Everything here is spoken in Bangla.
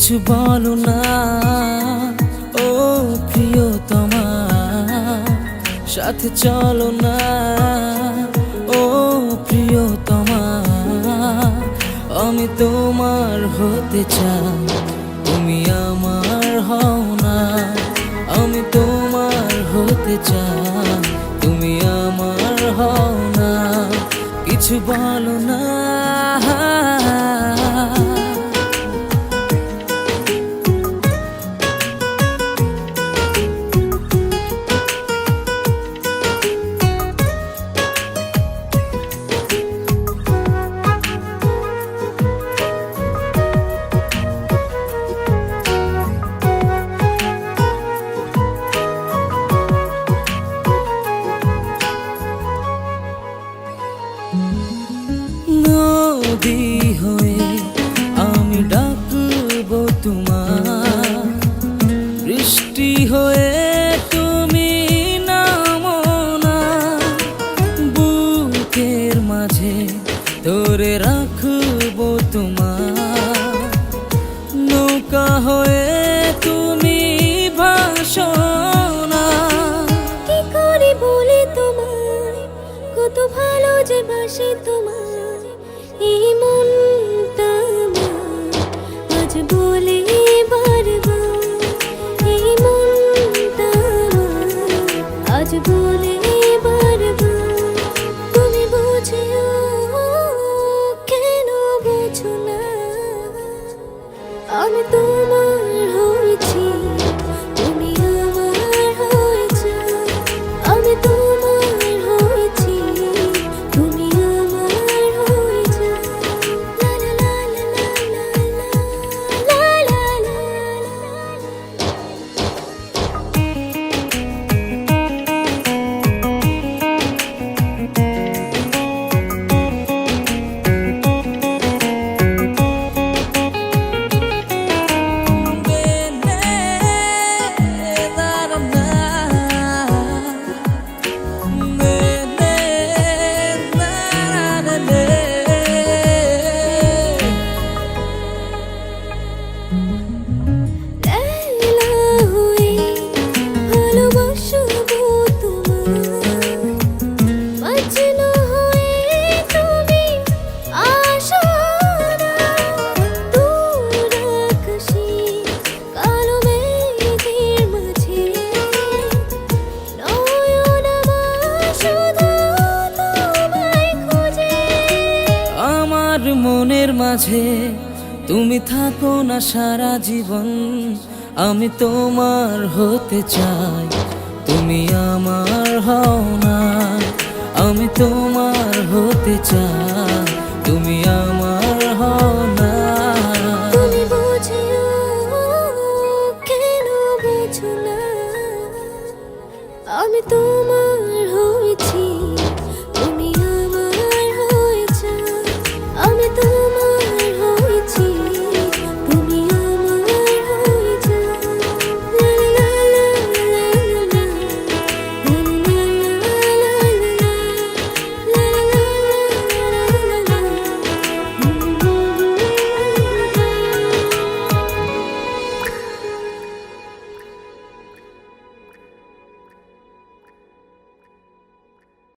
কিছু বলো না ও প্রিয়তমা, সাথে চলো না ও প্রিয়তমা। আমি তোমার হতে চাই, তুমি আমার হও না। আমি তোমার হতে চাই, তুমি আমার হও না। কিছু বলো না। নদী হয়ে আমি ডাকবো তোমার, বৃষ্টি হয়ে তুমি নামো না। বুকের মাঝে ধরে রাখবো তোমার, নৌকা হয়ে তুমি ভাসো না। কি করে বলে তোমার কত ভালো যে বাসে তোমার, এই মনটা আমার আজ বলে বারবার। এই মনটা আমার আজ বলে বারবার। তুমি বুঝিও কেন বোঝো না, আমি তোমার হয়েছি, তুমি আমার হয়ে যাও। আমি তোমার হয়েছি, তুমি আমার হয়ে যাও। লা লা লা লা লা লা লা লা লা। মনের মাঝে তুমি থাকো না সারা জীবন, আমি তোমার হতে চাই, তুমি আমার হও না। আমি তোমার হতে চাই, তুমি আমার হও না। তুমি বুঝিও কেন বোঝো না, আমি তো